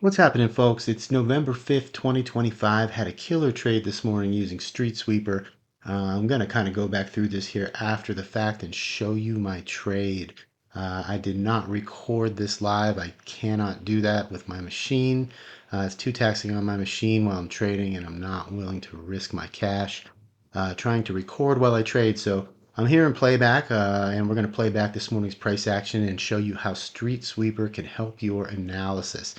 What's happening, folks? It's November 5th, 2025. Had a killer trade this morning using StreetSweeper. I'm going to kind of go back through this here after the fact and show you my trade. I did not record this live. I cannot do that with my machine. It's too taxing on my machine while I'm trading, and I'm not willing to risk my cash trying to record while I trade. So I'm here in playback, and we're going to play back this morning's price action and show you how StreetSweeper can help your analysis.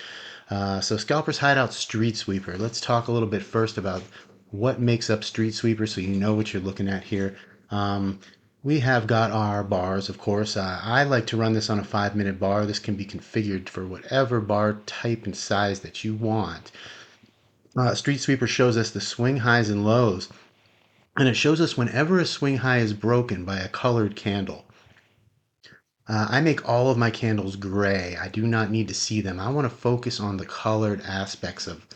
So Scalpers Hideout StreetSweeper. Let's talk a little bit first about what makes up StreetSweeper so you know what you're looking at here. We have got our bars, of course. I like to run this on a 5-minute bar. This can be configured for whatever bar type and size that you want. StreetSweeper shows us the swing highs and lows, and it shows us whenever a swing high is broken by a colored candle. I make all of my candles gray. I do not need to see them. I want to focus on the colored aspects of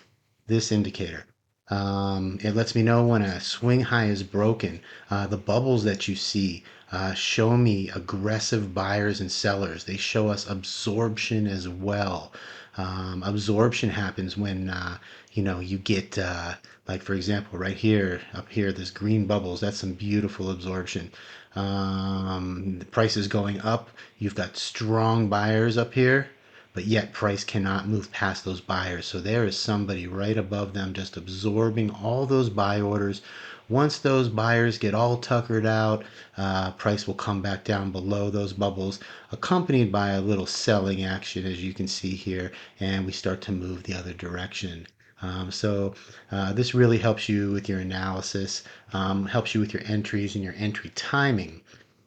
this indicator. It lets me know when a swing high is broken. The bubbles that you see show me aggressive buyers and sellers. They show us absorption as well. Absorption happens when you get like, for example, right here, up here, this green bubbles. That's some beautiful absorption. The price is going up. You've got strong buyers up here, but yet price cannot move past those buyers. So there is somebody right above them just absorbing all those buy orders. Once those buyers get all tuckered out, price will come back down below those bubbles, accompanied by a little selling action, as you can see here, and we start to move the other direction. This really helps you with your analysis, helps you with your entries and your entry timing.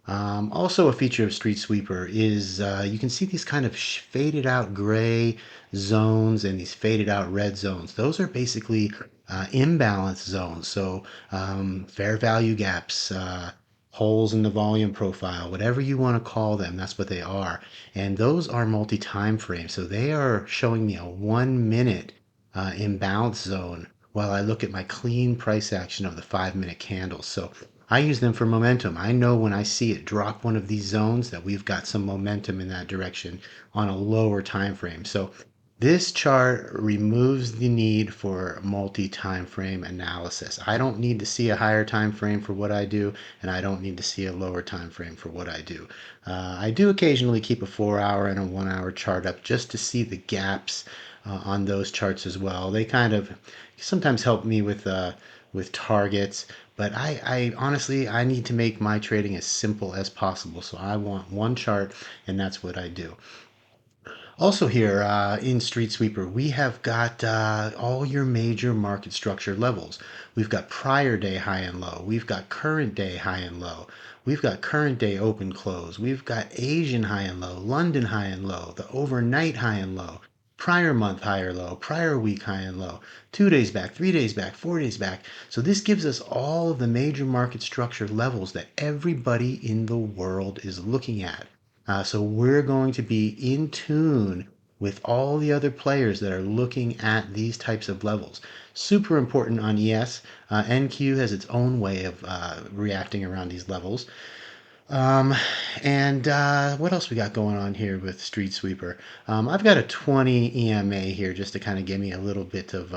Also, a feature of StreetSweeper is you can see these kind of faded out gray zones and these faded out red zones. Those are basically imbalance zones. So fair value gaps, holes in the volume profile, whatever you want to call them, that's what they are. And those are multi-time frames. So they are showing me a 1 minute imbalance zone while I look at my clean price action of the 5-minute candles. So I use them for momentum. I know when I see it drop one of these zones that we've got some momentum in that direction on a lower time frame. So this chart removes the need for multi-time frame analysis. I don't need to see a higher time frame for what I do, and I don't need to see a lower time frame for what I do. I do occasionally keep a 4-hour and a 1-hour chart up just to see the gaps on those charts as well. They kind of sometimes help me with targets, but I honestly I need to make my trading as simple as possible. So I want one chart, and that's what I do. Also here in StreetSweeper, we have got all your major market structure levels. We've got prior day high and low. We've got current day high and low. We've got current day open close. We've got Asian high and low, London high and low, the overnight high and low, prior month high or low, prior week high and low, 2 days back, 3 days back, 4 days back. So this gives us all of the major market structure levels that everybody in the world is looking at. So we're going to be in tune with all the other players that are looking at these types of levels. Super important on ES. NQ has its own way of reacting around these levels. Um, and what else we got going on here with StreetSweeper? I've got a 20 EMA here just to kind of give me a little bit of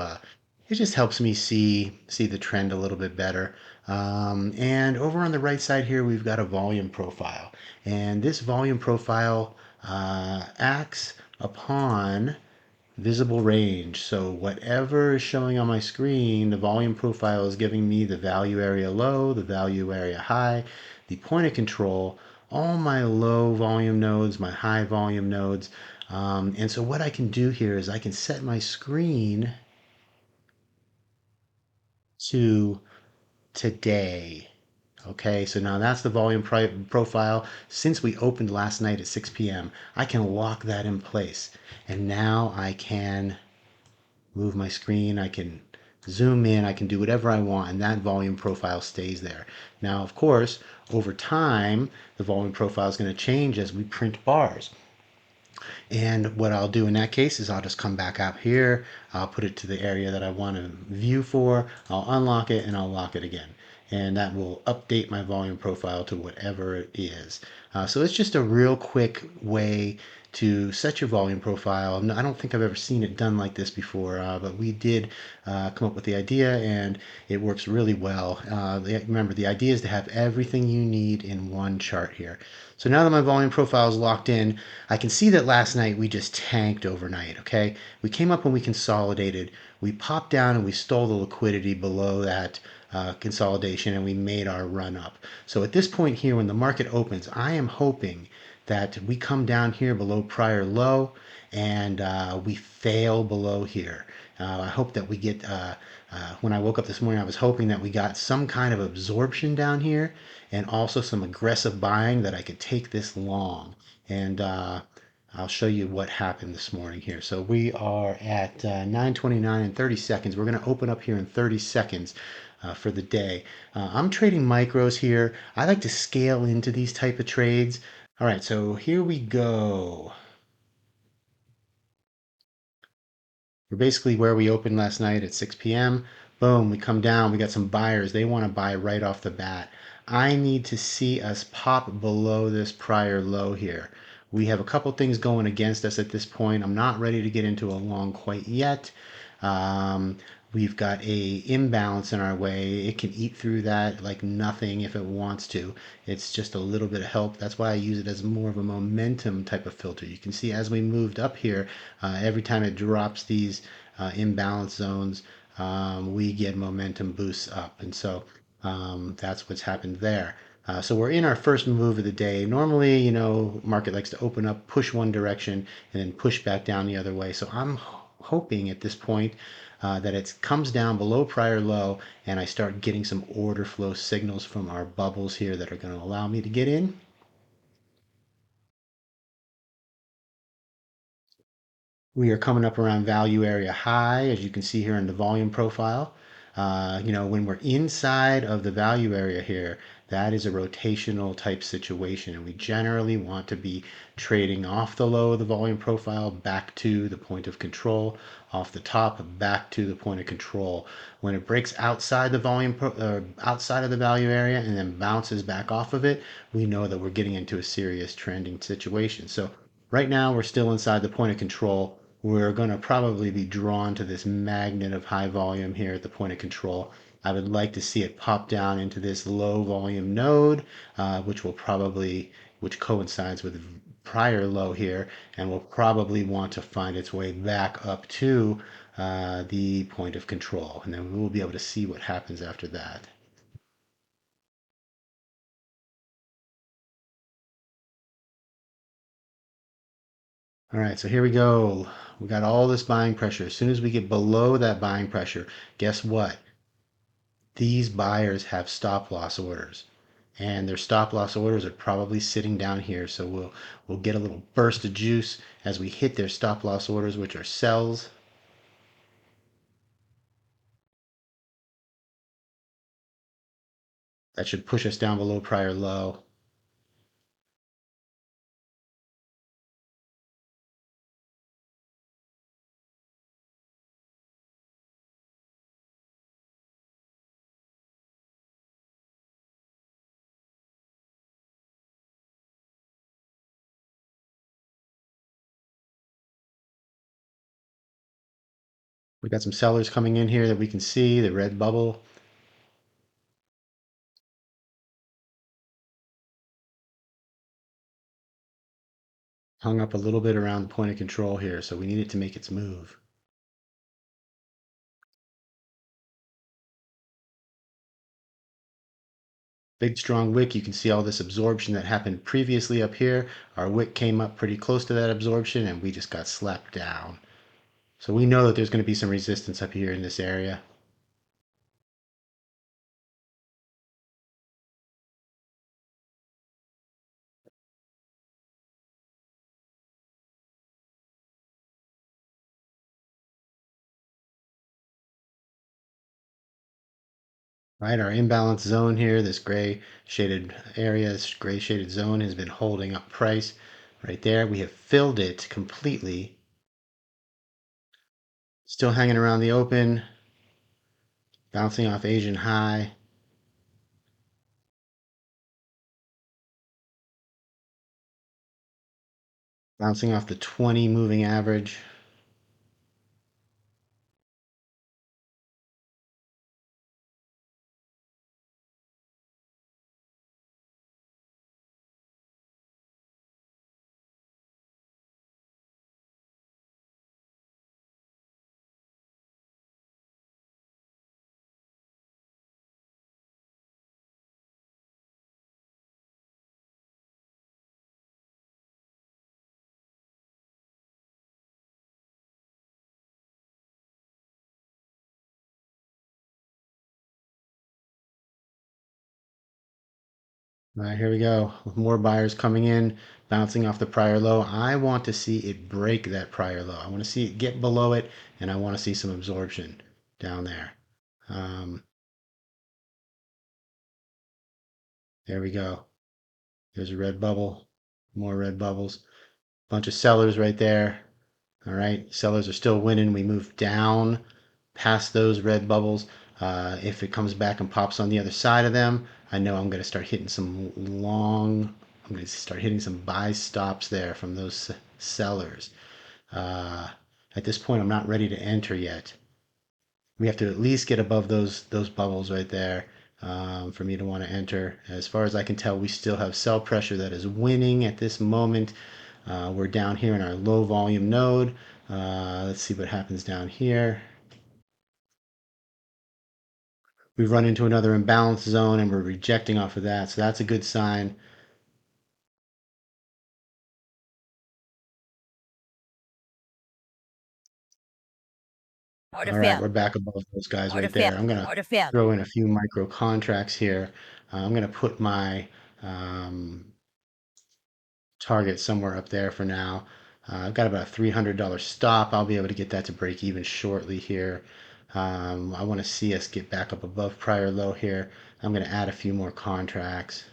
it just helps me see the trend a little bit better. And over on the right side here, we've got a volume profile. And this volume profile acts upon visible range. So whatever is showing on my screen, the volume profile is giving me the value area low, the value area high, the point of control, all my low volume nodes, my high volume nodes. And so what I can do here is I can set my screen to today. Okay, so now that's the volume profile. Since we opened last night at 6 p.m., I can lock that in place. And now I can move my screen, I can zoom in, I can do whatever I want, and that volume profile stays there. Now, of course, over time, the volume profile is going to change as we print bars. And what I'll do in that case is I'll just come back out here, I'll put it to the area that I want to view for, I'll unlock it, and I'll lock it again. and that will update my volume profile to whatever it is. So it's just a real quick way to set your volume profile. I don't think I've ever seen it done like this before, but we did come up with the idea, and it works really well. Remember, the idea is to have everything you need in one chart here. So now that my volume profile is locked in, I can see that last night we just tanked overnight, okay? We came up and we consolidated. We popped down and we stole the liquidity below that consolidation, and we made our run up. So at this point here, when the market opens, I am hoping that we come down here below prior low, and we fail below here. I hope that we get, when I woke up this morning, I was hoping that we got some kind of absorption down here and also some aggressive buying that I could take this long. And I'll show you what happened this morning here. So we are at 9:29 and 30 seconds. We're going to open up here in 30 seconds for the day. I'm trading micros here. I like to scale into these type of trades. All right, so here we go. We're basically where we opened last night at 6 p.m. Boom, we come down. We got some buyers. They want to buy right off the bat. I need to see us pop below this prior low here. We have a couple things going against us at this point. I'm not ready to get into a long quite yet. We've got a imbalance in our way. It can eat through that like nothing if it wants to. It's just a little bit of help. That's why I use it as more of a momentum type of filter. You can see as we moved up here, every time it drops these imbalance zones, we get momentum boosts up. And so that's what's happened there. So we're in our first move of the day. Normally, market likes to open up, push one direction, and then push back down the other way. So I'm hoping at this point that it comes down below prior low, and I start getting some order flow signals from our bubbles here that are going to allow me to get in. We are coming up around value area high, as you can see here in the volume profile. When we're inside of the value area here, that is a rotational type situation, and we generally want to be trading off the low of the volume profile back to the point of control, off the top back to the point of control. When it breaks outside the outside of the value area and then bounces back off of it, we know that we're getting into a serious trending situation. So right now we're still inside the point of control. We're going to probably be drawn to this magnet of high volume here at the point of control. I would like to see it pop down into this low volume node, which coincides with prior low here, and will probably want to find its way back up to the point of control. And then we will be able to see what happens after that. All right, so here we go. We got all this buying pressure. As soon as we get below that buying pressure, guess what? These buyers have stop loss orders, and their stop loss orders are probably sitting down here. So we'll get a little burst of juice as we hit their stop loss orders, which are sells. That should push us down below prior low. We got some sellers coming in here that we can see, the red bubble. Hung up a little bit around the point of control here, so we need it to make its move. Big strong wick. You can see all this absorption that happened previously up here. Our wick came up pretty close to that absorption, and we just got slapped down. So we know that there's going to be some resistance up here in this area. Right, our imbalance zone here, this gray shaded area, this gray shaded zone has been holding up price right there. We have filled it completely. Still hanging around the open, bouncing off Asian high. Bouncing off the 20 moving average. All right, here we go. More buyers coming in, bouncing off the prior low. I want to see it break that prior low. I want to see it get below it, and I want to see some absorption down there. Um, there we go. There's a red bubble, more red bubbles. Bunch of sellers right there. All right, sellers are still winning. We move down past those red bubbles. If it comes back and pops on the other side of them, I know I'm going to start hitting some long, I'm going to start hitting some buy stops there from those sellers. Uh, at this point, I'm not ready to enter yet. We have to at least get above those bubbles right there for me to want to enter. As far as I can tell, we still have sell pressure that is winning at this moment. We're down here in our low volume node. Let's see what happens down here. We run into another imbalance zone and we're rejecting off of that. So that's a good sign. All right, we're back above those guys right there. I'm going to throw in a few micro contracts here. I'm going to put my target somewhere up there for now. I've got about a $300 stop. I'll be able to get that to break even shortly here. I want to see us get back up above prior low here. I'm going to add a few more contracts.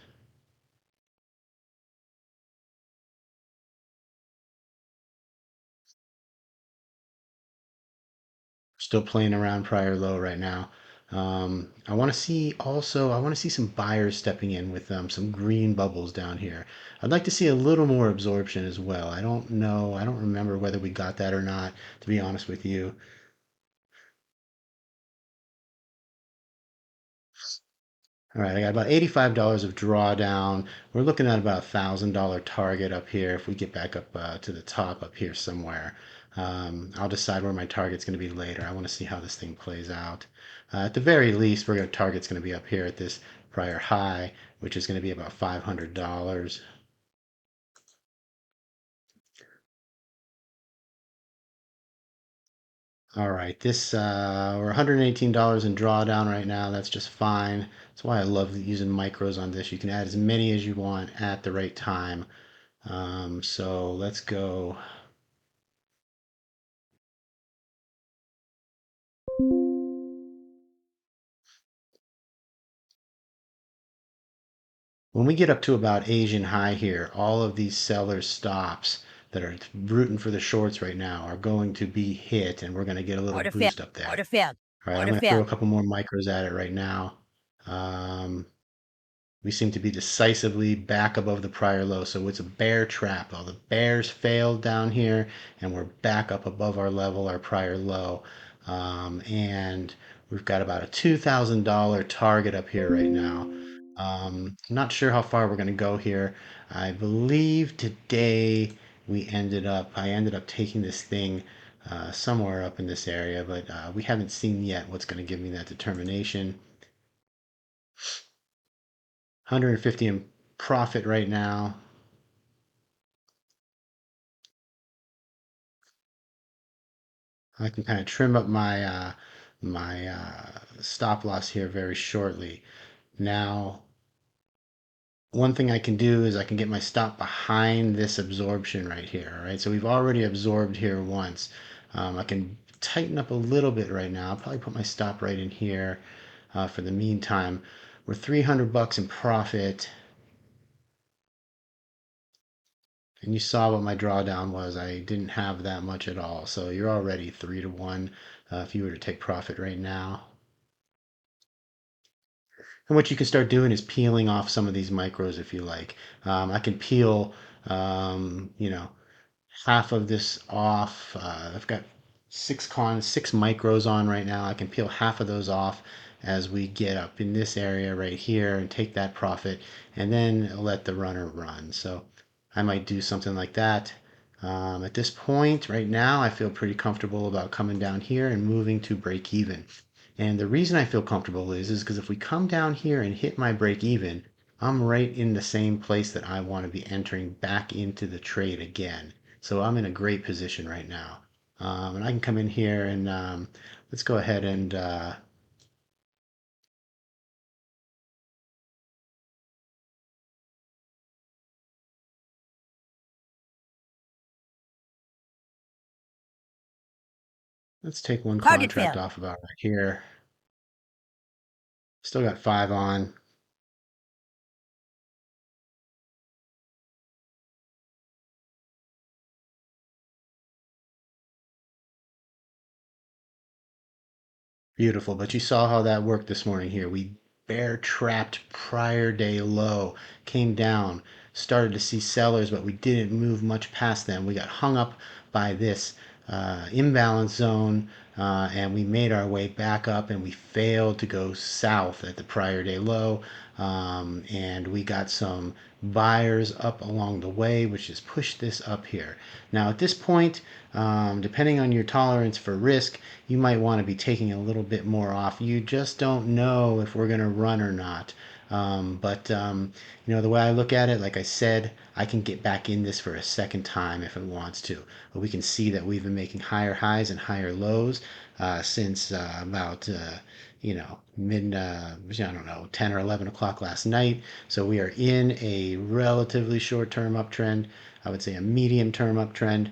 Still playing around prior low right now. I want to see also, I want to see some buyers stepping in with some green bubbles down here. I'd like to see a little more absorption as well. I don't know, I don't remember whether we got that or not, to be honest with you. All right, I got about $85 of drawdown. We're looking at about $1,000 target up here if we get back up to the top up here somewhere. I'll decide where my target's going to be later. I want to see how this thing plays out. At the very least, target's going to be up here at this prior high, which is going to be about $500. All right, this we're $118 in drawdown right now. That's just fine. That's why I love using micros on this. You can add as many as you want at the right time. So let's go. When we get up to about Asian high here, all of these sellers stops that are rooting for the shorts right now are going to be hit, and we're going to get a little boost up there. All right, I'm going to throw a couple more micros at it right now. Um, we seem to be decisively back above the prior low, so it's a bear trap. All the bears failed down here, and we're back up above our level, our prior low. And we've got about a $2,000 target up here right now. I'm not sure how far we're going to go here. I believe today I ended up taking this thing somewhere up in this area, but we haven't seen yet what's going to give me that determination. 150 in profit right now. I can kind of trim up my stop loss here very shortly. Now, one thing I can do is I can get my stop behind this absorption right here. All right, so we've already absorbed here once. I can tighten up a little bit right now. I'll probably put my stop right in here for the meantime. We're 300 bucks in profit. And you saw what my drawdown was. I didn't have that much at all. So you're already 3 to 1 if you were to take profit right now. And what you can start doing is peeling off some of these micros if you like. I can peel, you know, half of this off. I've got six micros on right now. I can peel half of those off as we get up in this area right here and take that profit and then let the runner run. So I might do something like that. At this point, right now, I feel pretty comfortable about coming down here and moving to break even. And the reason I feel comfortable is because if we come down here and hit my break even, I'm right in the same place that I want to be entering back into the trade again. So I'm in a great position right now. And I can come in here and let's go ahead and let's take one Target contract failed. off about right here. Still got five on. Beautiful. But you saw how that worked this morning here. We bear trapped prior day low, came down, started to see sellers, but we didn't move much past them. We got hung up by this imbalance zone, and we made our way back up, and we failed to go south at the prior day low. And we got some buyers up along the way, which has pushed this up here. Now, at this point, depending on your tolerance for risk, you might want to be taking a little bit more off. You just don't know if we're going to run or not. But the way I look at it, like I said, I can get back in this for a second time if it wants to. But we can see that we've been making higher highs and higher lows since about mid I don't know 10 or 11 o'clock last night. So we are in a relatively short-term uptrend. I would say a medium-term uptrend.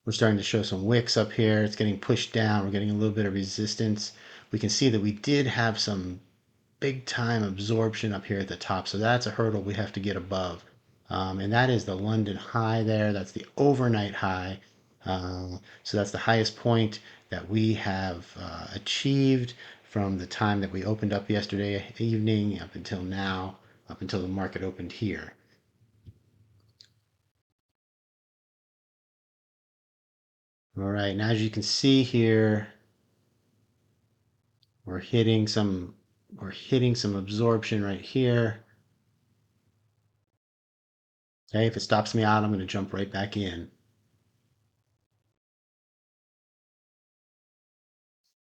We're starting to show some wicks up here. It's getting pushed down. We're getting a little bit of resistance. We can see that we did have some big time absorption up here at the top. So that's a hurdle we have to get above. And that is the London high there. That's the overnight high. So that's the highest point that we have achieved from the time that we opened up yesterday evening up until now, up until the market opened here. All right, now as you can see here, we're hitting some we're hitting some absorption right here. Okay, if it stops me out, I'm going to jump right back in.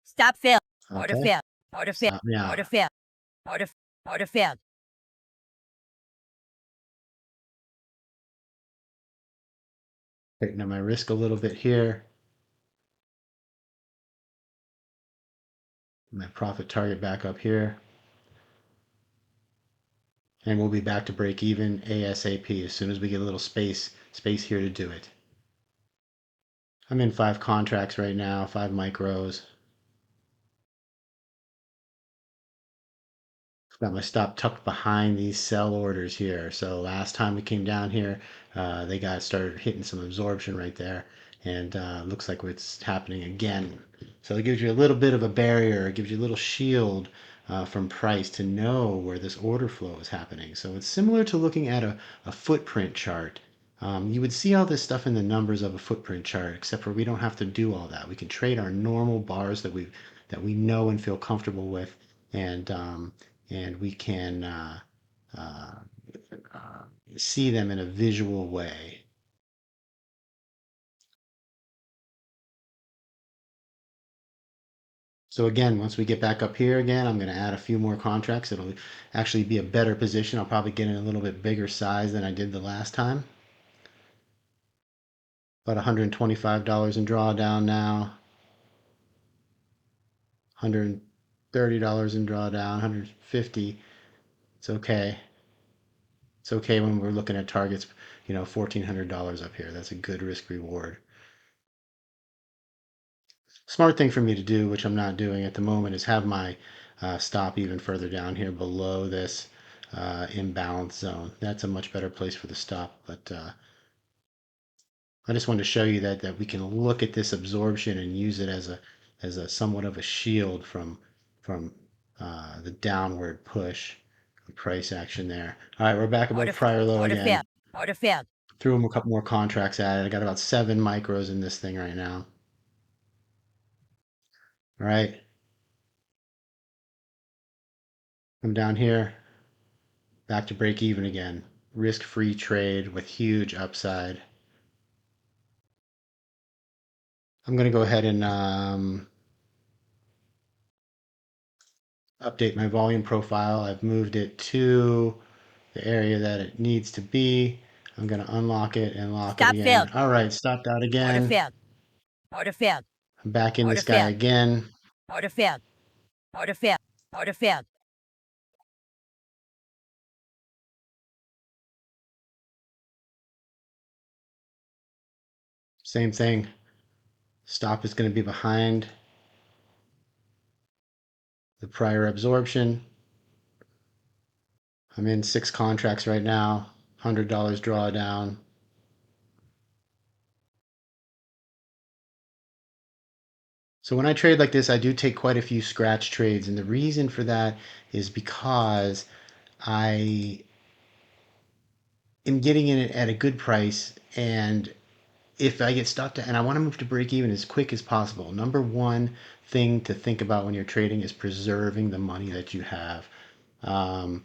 Stop failed. Order Okay, failed. Order failed. stop me out. Order failed. Order order failed. Taking up my risk a little bit here. My profit target back up here. And we'll be back to break even ASAP as soon as we get a little space here to do it. I'm in 5 contracts right now, 5 micros. Got my stop tucked behind these sell orders here. So last time we came down here, they got started hitting some absorption right there, and looks like it's happening again. So it gives you a little bit of a barrier, it gives you a little shield from price to know where this order flow is happening. So it's similar to looking at a footprint chart. You would see all this stuff in the numbers of a footprint chart, except for we don't have to do all that. We can trade our normal bars that we know and feel comfortable with, and we can uh, see them in a visual way. So again, once we get back up here again, I'm going to add a few more contracts. It'll actually be a better position. I'll probably get in a little bit bigger size than I did the last time. About $125 in drawdown now. $130 in drawdown. 150. It's okay. It's okay when we're looking at targets, $1,400 up here. That's a good risk reward. Smart thing for me to do, which I'm not doing at the moment, is have my stop even further down here below this imbalance zone. That's a much better place for the stop. But I just wanted to show you that we can look at this absorption and use it as a somewhat of a shield from the downward push price action there. All right, we're back above prior low Order again. failed. Order failed. Threw him a couple more contracts at it. I got about 7 micros in this thing right now. All right. I'm down here. Back to break even again. Risk-free trade with huge upside. I'm going to go ahead and update my volume profile. I've moved it to the area that it needs to be. I'm going to unlock it and lock it Stop again. failed. All right, stopped out Order again. failed. Order failed. I'm back in Order this guy failed. again. Order failed. Order failed. Order failed. Same thing. Stop is going to be behind the prior absorption. I'm in 6 contracts right now. $100 drawdown. So when I trade like this, I do take quite a few scratch trades. And the reason for that is because I am getting in it at a good price. And if I get stopped and I want to move to break even as quick as possible, number one thing to think about when you're trading is preserving the money that you have. Um,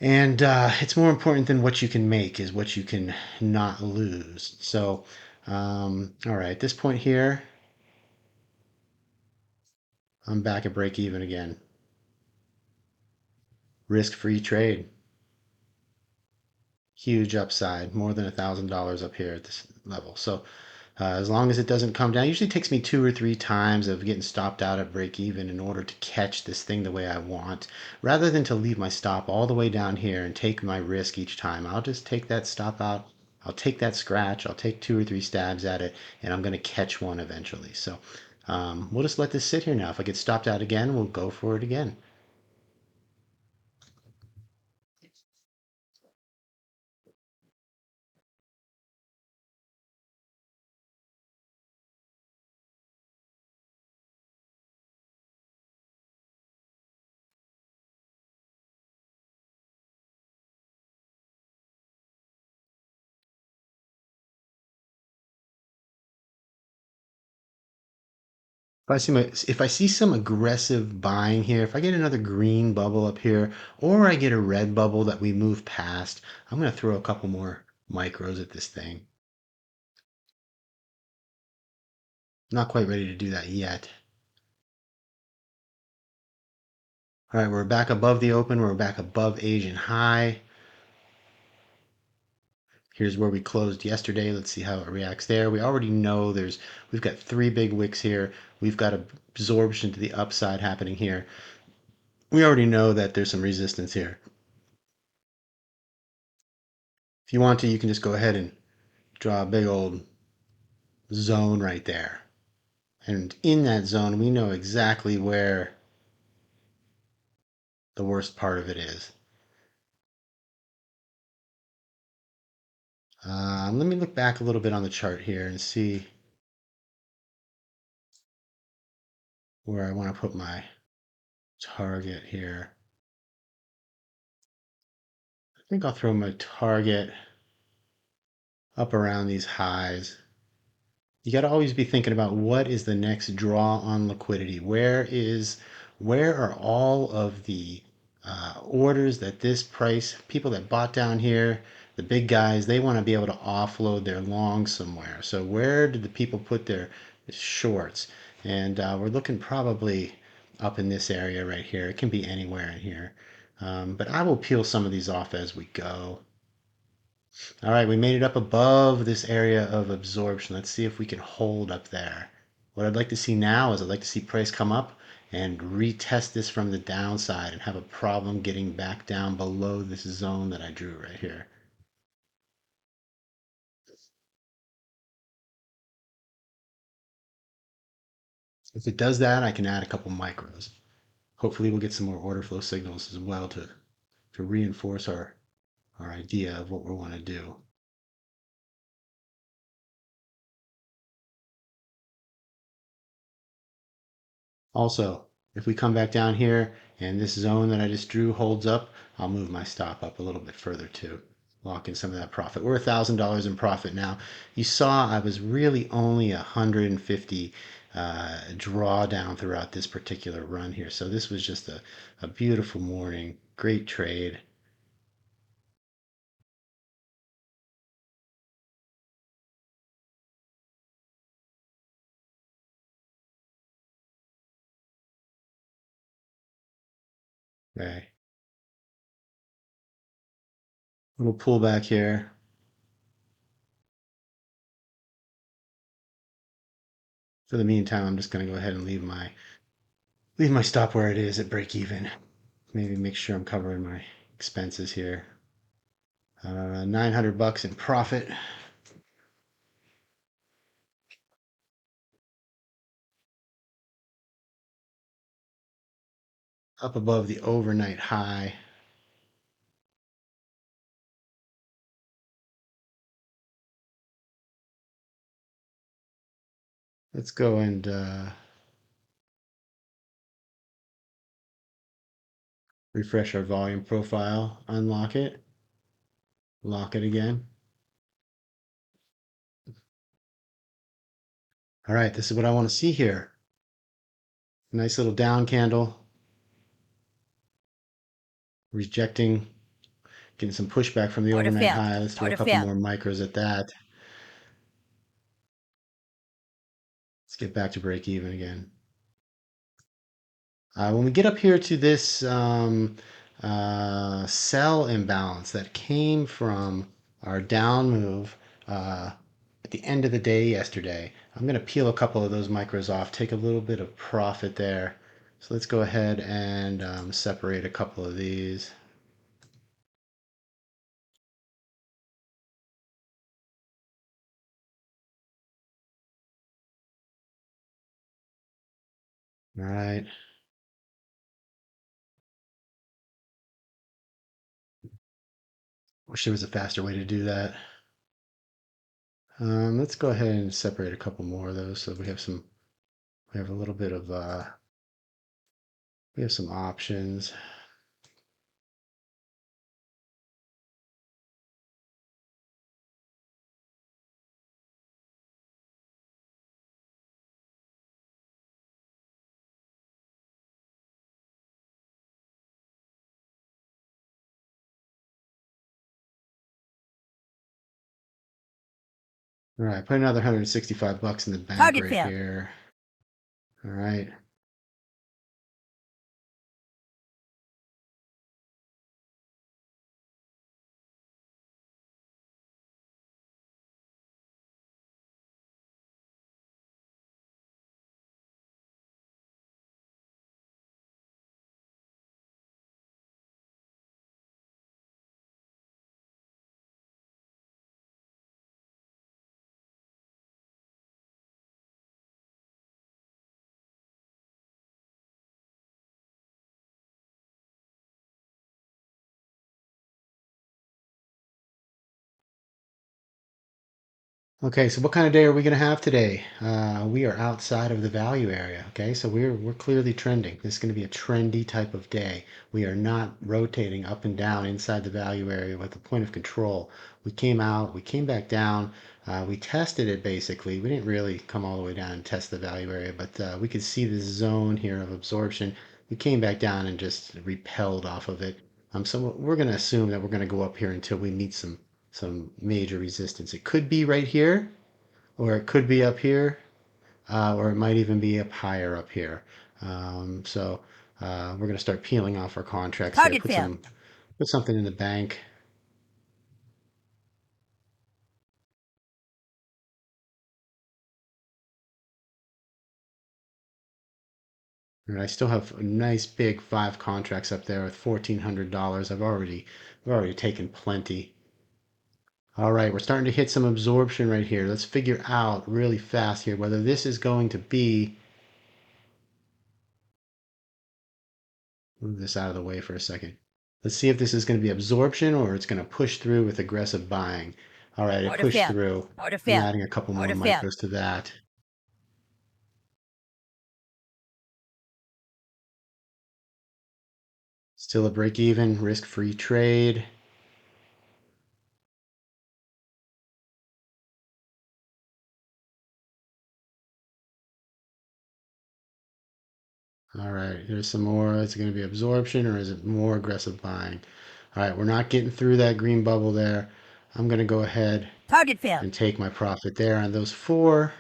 and it's more important than what you can make is what you can not lose. So, all right, at this point here, I'm back at break even again. Risk-free trade. Huge upside, more than $1,000 up here at this level. So as long as it doesn't come down, it usually takes me 2 or 3 times of getting stopped out at break even in order to catch this thing the way I want, rather than to leave my stop all the way down here and take my risk each time. I'll just take that stop out. I'll take that scratch. I'll take 2 or 3 stabs at it, and I'm going to catch one eventually. So we'll just let this sit here now. If I get stopped out again, we'll go for it again. If I see some aggressive buying here, if I get another green bubble up here, or I get a red bubble that we move past, I'm going to throw a couple more micros at this thing. Not quite ready to do that yet. All right, we're back above the open. We're back above Asian high. Here's where we closed yesterday. Let's see how it reacts there. We already know we've got 3 big wicks here. We've got absorption to the upside happening here. We already know that there's some resistance here. If you want to, you can just go ahead and draw a big old zone right there. And in that zone, we know exactly where the worst part of it is. Let me look back a little bit on the chart here and see where I want to put my target here. I think I'll throw my target up around these highs. You got to always be thinking about what is the next draw on liquidity. Where are all of the orders that this price, people that bought down here, the big guys, they want to be able to offload their longs somewhere. So where did the people put their shorts? And we're looking probably up in this area right here. It can be anywhere in here. But I will peel some of these off as we go. All right, we made it up above this area of absorption. Let's see if we can hold up there. What I'd like to see now is I'd like to see price come up and retest this from the downside and have a problem getting back down below this zone that I drew right here. If it does that, I can add a couple micros. Hopefully we'll get some more order flow signals as well to reinforce our idea of what we want to do. Also, if we come back down here and this zone that I just drew holds up, I'll move my stop up a little bit further too. lock in some of that profit. We're $1,000 in profit now. You saw I was really only 150 drawdown throughout this particular run here. So this was just a beautiful morning. Great trade. Okay. Little pullback here. For the meantime, I'm just going to go ahead and leave my stop where it is at break even. Maybe make sure I'm covering my expenses here. 900 bucks in profit. Up above the overnight high. Let's go and refresh our volume profile, unlock it, lock it again. All right, this is what I want to see here. Nice little down candle, rejecting, getting some pushback from the Order overnight failed. high. Let's throw a Order couple failed. more micros at that. Let's get back to break even again. When we get up here to this sell imbalance that came from our down move at the end of the day yesterday, I'm going to peel a couple of those micros off, take a little bit of profit there. So let's go ahead and separate a couple of these. All right. Wish there was a faster way to do that. Let's go ahead and separate a couple more of those so we have a little bit of, we have some options. All right, put another 165 bucks in the bank Target right failed. here. All right. Okay, so what kind of day are we going to have today? We are outside of the value area. Okay, so we're clearly trending. This is going to be a trendy type of day. We are not rotating up and down inside the value area with the point of control. We came out, we came back down, we tested it basically. We didn't really come all the way down and test the value area, but we could see this zone here of absorption. We came back down and just repelled off of it. So we're going to assume that we're going to go up here until we meet some major resistance. It could be right here, or it could be up here, or it might even be up higher up here. We're going to start peeling off our contracts here. Target failed. Put something in the bank. And I still have a nice big 5 contracts up there with $1,400. I've already taken plenty. All right, we're starting to hit some absorption right here. Let's figure out really fast here whether this is going to be. Move this out of the way for a second. Let's see if this is going to be absorption or it's going to push through with aggressive buying. All right, it Order pushed failed. through. Order I'm failed. adding a couple more Order failed. micros to that. Still a break even, risk-free trade. All right, here's some more. Is it going to be absorption or is it more aggressive buying? All right, we're not getting through that green bubble there. I'm going to go ahead Target failed. and take my profit there on those four.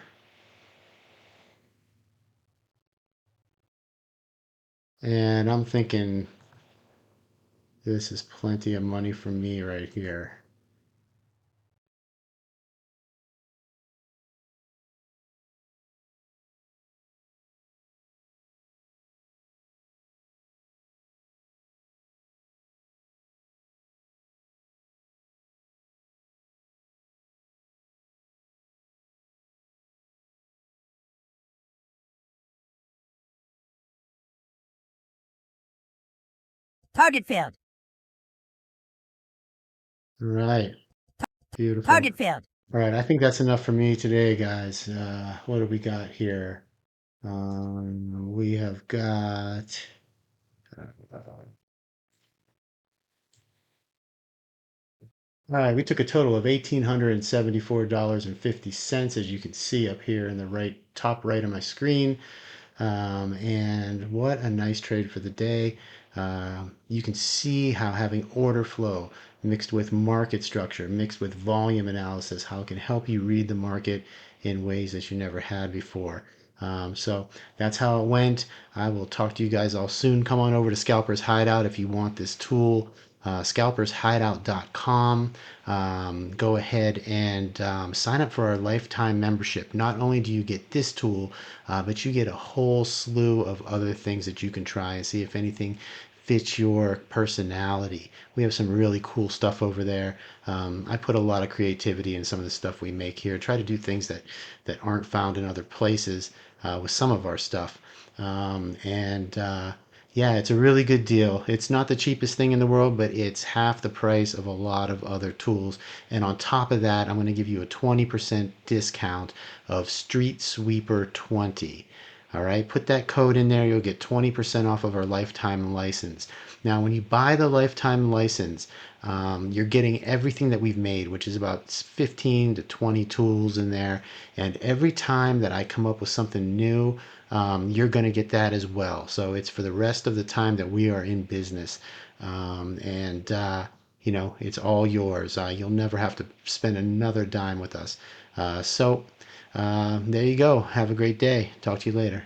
And I'm thinking this is plenty of money for me right here. Target failed. All right, beautiful. Target failed. All right, I think that's enough for me today, guys. What do we got here? We have got. All right, we took a total of $1,874.50, as you can see up here in the right top right of my screen. And what a nice trade for the day. You can see how having order flow mixed with market structure, mixed with volume analysis, how it can help you read the market in ways that you never had before. So that's how it went. I will talk to you guys all soon. Come on over to Scalpers Hideout if you want this tool. Scalpershideout.com. Go ahead and sign up for our lifetime membership. Not only do you get this tool, but you get a whole slew of other things that you can try and see if anything fits your personality. We have some really cool stuff over there. I put a lot of creativity in some of the stuff we make here. Try to do things that aren't found in other places with some of our stuff. And Yeah, it's a really good deal. It's not the cheapest thing in the world, but it's half the price of a lot of other tools. And on top of that, I'm going to give you a 20% discount of Street Sweeper 20. All right, put that code in there. You'll get 20% off of our lifetime license. Now, when you buy the lifetime license, you're getting everything that we've made, which is about 15 to 20 tools in there. And every time that I come up with something new, you're going to get that as well. So it's for the rest of the time that we are in business. And You know, it's all yours. You'll never have to spend another dime with us. There you go. Have a great day. Talk to you later.